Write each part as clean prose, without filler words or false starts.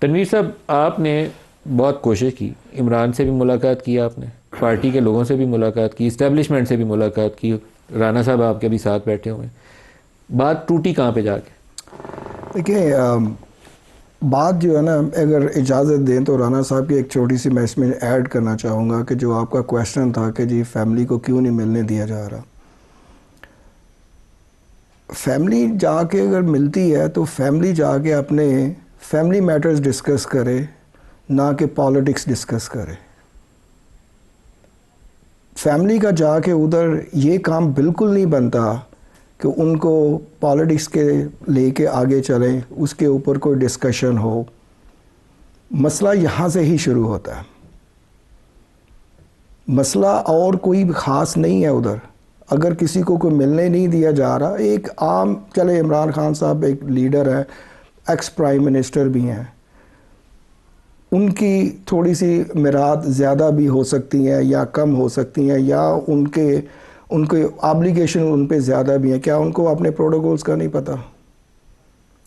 तनवीर साहब, आपने बहुत कोशिश की, इमरान से भी मुलाकात की, आपने पार्टी के लोगों से भी मुलाकात की, इस्टेब्लिशमेंट से भी मुलाकात की, राना साहब आपके भी साथ बैठे हुए हैं, बात टूटी कहाँ पे जाके? देखिए, बात जो है ना, अगर इजाज़त दें तो राना साहब की एक छोटी सी मैं इसमें ऐड करना चाहूँगा कि जो आपका क्वेश्चन था कि जी फैमिली को क्यों नहीं मिलने दिया जा रहा। फैमिली जाके अगर मिलती है तो फैमिली जाके अपने फैमिली मैटर्स डिस्कस करे, ना कि पॉलिटिक्स डिस्कस करे। फैमिली का जाके उधर ये काम बिल्कुल नहीं बनता कि उनको पॉलिटिक्स के लेके आगे चलें, उसके ऊपर कोई डिस्कशन हो। मसला यहाँ से ही शुरू होता है। मसला और कोई ख़ास नहीं है उधर। अगर किसी को कोई मिलने नहीं दिया जा रहा, एक आम, चले इमरान खान साहब एक लीडर है, एक्स प्राइम मिनिस्टर भी हैं, उनकी थोड़ी सी मिराद ज़्यादा भी हो सकती हैं या कम हो सकती हैं, या उनके ऑब्लिगेशन उन पे ज़्यादा भी हैं। क्या उनको अपने प्रोटोकॉल्स का नहीं पता?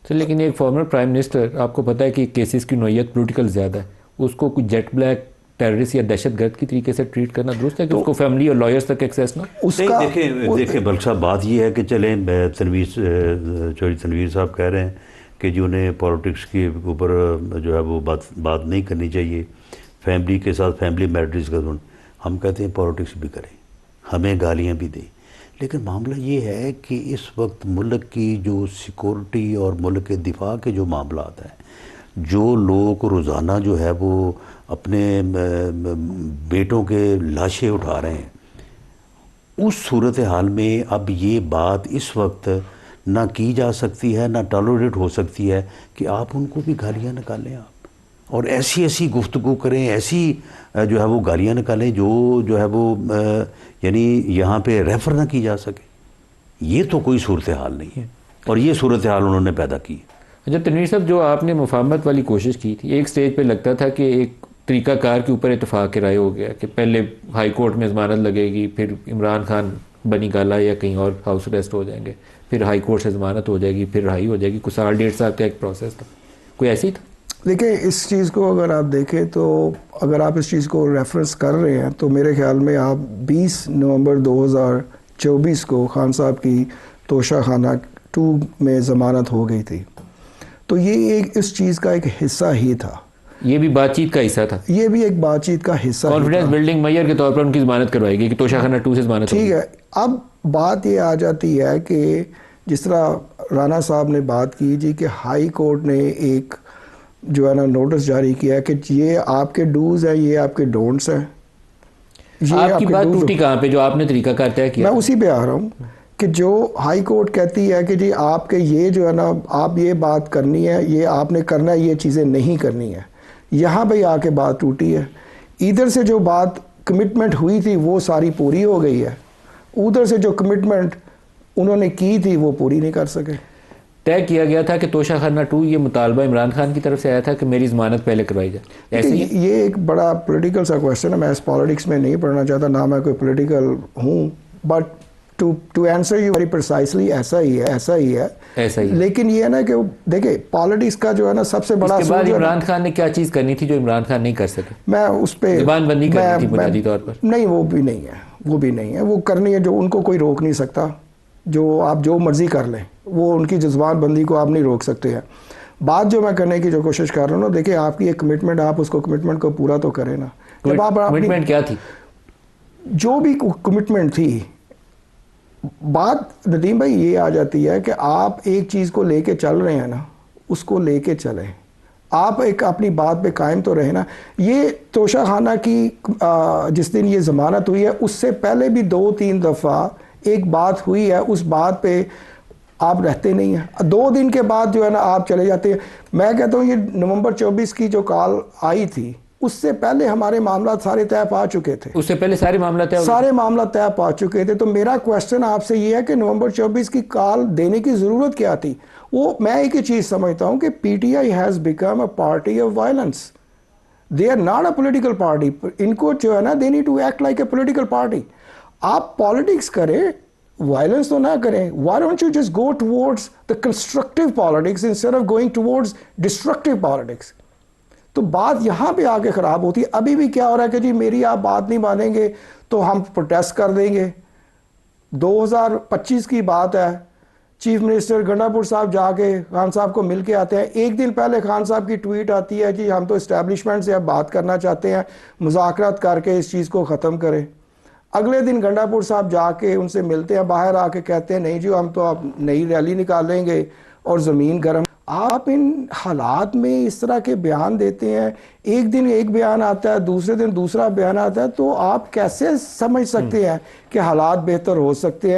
तो लेकिन एक फॉर्मर प्राइम मिनिस्टर, आपको पता है कि केसेस की नोयत पोलिटिकल ज़्यादा है, उसको कुछ जेट ब्लैक टेररिस्ट या दहशतगर्द की तरीके से ट्रीट करना दुरुस्त है कि उसको फैमिली और लॉयर्स तक एक्सेस ना? उसका देखें बल्क साहब, बात ये है कि चलें, तनवीर साहब कह रहे हैं कि जो उन्हें पॉलिटिक्स के ऊपर जो है वो बात नहीं करनी चाहिए, फैमिली के साथ फैमिली मैटर्स का। हम कहते हैं पॉलिटिक्स भी करें, हमें गालियाँ भी दें, लेकिन मामला ये है कि इस वक्त मुल्क की जो सिक्योरिटी और मुल्क के दिफा के जो मामला हैं, जो लोग रोज़ाना जो है वो अपने बेटों के लाशें उठा रहे हैं, उस सूरत हाल में अब ये बात इस वक्त ना की जा सकती है, ना टॉलरेट हो सकती है कि आप उनको भी गालियाँ निकालें आप, और ऐसी ऐसी गुफ्तगू करें, ऐसी जो है वो गालियाँ निकालें जो है वो यानी यहाँ पे रेफ़र ना की जा सके। ये तो कोई सूरत हाल नहीं है, और ये सूरत हाल उन्होंने पैदा की। अच्छा तनवीर साहब, जो आपने मुफाहमत वाली कोशिश की थी, एक स्टेज पे लगता था कि एक तरीक़ाकार के ऊपर इत्तेफाक राय हो गया कि पहले हाई कोर्ट में ज़मानत लगेगी, फिर इमरान खान बनी गाला या कहीं और हाउस अरेस्ट हो जाएंगे, फिर हाई कोर्ट से ज़मानत हो जाएगी, फिर रिहाई हो जाएगी। कुछ साल 1.5 साल का एक प्रोसेस था, कोई ऐसी था? देखिए, इस चीज़ को अगर आप देखें तो अगर आप इस चीज़ को रेफरेंस कर रहे हैं तो मेरे ख्याल में आप 20 नवंबर 2024 को खान साहब की तोशा खाना 2 में ज़मानत हो गई थी। तो ये एक इस चीज़ का एक हिस्सा ही था। ये भी बातचीत का हिस्सा था। ये भी एक बातचीत का हिस्सा। कॉन्फिडेंस बिल्डिंग मेजर के तौर पर उनकी ज़मानत करवाएगी कि तोशा खाना 2 से ज़मानत। ठीक है, अब बात ये आ जाती है कि जिस तरह राना साहब ने बात की जी कि हाई कोर्ट ने एक जो है ना नोटिस जारी किया कि ये आपके डूज हैं, ये आपके डोंट्स हैं। ये आपकी बात टूटी कहाँ पे, जो आपने तरीकाकार तय किया? मैं उसी पे आ रहा हूँ कि जो हाई कोर्ट कहती है कि जी आपके ये जो है ना, आप ये बात करनी है, ये आपने करना है, ये चीज़ें नहीं करनी है। यहाँ पे आके बात टूटी है। इधर से जो बात कमिटमेंट हुई थी वो सारी पूरी हो गई है, उधर से जो कमिटमेंट उन्होंने की थी वो पूरी नहीं कर सके। तय किया गया था कि तोशा खाना 2, ये मुतालबा इमरान खान की तरफ से आया था कि मेरी ज़मानत पहले करवाई जाए। ऐसे ये एक बड़ा पॉलिटिकल सा क्वेश्चन है। मैं इस पॉलिटिक्स में नहीं पढ़ना चाहता, ना मैं कोई पॉलिटिकल हूँ, but to answer you very precisely ऐसा ही है। लेकिन ये है ना कि देखिए पॉलिटिक्स का जो है ना सबसे बड़ा इसके बाद इमरान खान ने क्या चीज़ करनी थी जो इमरान खान नहीं कर सके? मैं उस पर ज़बानबंदी करनी थी बुनियादी तौर पर। नहीं, वो भी नहीं है, वो करनी है जो उनको कोई रोक नहीं सकता। जो आप जो मर्जी कर लें, वो उनकी ज़बानबंदी को आप नहीं रोक सकते हैं। बात जो मैं करने की जो कोशिश कर रहा हूँ ना, देखिए आपकी एक कमिटमेंट, आप उसको कमिटमेंट को पूरा तो करें ना। जब आप कमिटमेंट क्या थी? जो भी कमिटमेंट थी, बात नदीम भाई ये आ जाती है कि आप एक चीज़ को लेके चल रहे हैं ना, उसको लेके चलें। आप एक अपनी बात पे कायम तो रहे ना। ये तोशा खाना की जिस दिन ये ज़मानत हुई है, उससे पहले भी 2-3 दफ़ा एक बात हुई है, उस बात पे आप रहते नहीं हैं। 2 दिन के बाद जो है ना आप चले जाते हैं। मैं कहता हूँ ये नवंबर 24 की जो कॉल आई थी, उससे पहले हमारे मामला सारे तय पा चुके थे। उससे पहले सारे मामला तय पा चुके थे। तो मेरा क्वेश्चन आपसे ये है कि नवंबर 24 की कॉल देने की ज़रूरत क्या थी? वो मैं एक ही चीज़ समझता हूँ कि PTI has become a party of violence. They are not a political party. इनको जो है ना, they need to act like a political party. आप पॉलिटिक्स करें, वायलेंस तो ना करें। Why don't you just go towards the constructive politics instead of going towards destructive politics? तो बात यहाँ पे आके ख़राब होती है। अभी भी क्या हो रहा है कि जी मेरी आप बात नहीं मानेंगे तो हम प्रोटेस्ट कर देंगे। 2025 की बात है, चीफ मिनिस्टर गंडापुर साहब जाके खान साहब को मिल के आते हैं। एक दिन पहले खान साहब की ट्वीट आती है कि हम तो इस्टेब्लिशमेंट से अब बात करना चाहते हैं, मुज़ाकरात करके इस चीज़ को ख़त्म करें। अगले दिन गंडापुर साहब जाके उनसे मिलते हैं, बाहर आके कहते हैं नहीं जी हम तो अब नई रैली निकालेंगे और ज़मीन गर्म। आप इन हालात में इस तरह के बयान देते हैं, एक दिन एक बयान आता है, दूसरे दिन दूसरा बयान आता है, तो आप कैसे समझ सकते हैं कि हालात बेहतर हो सकते हैं?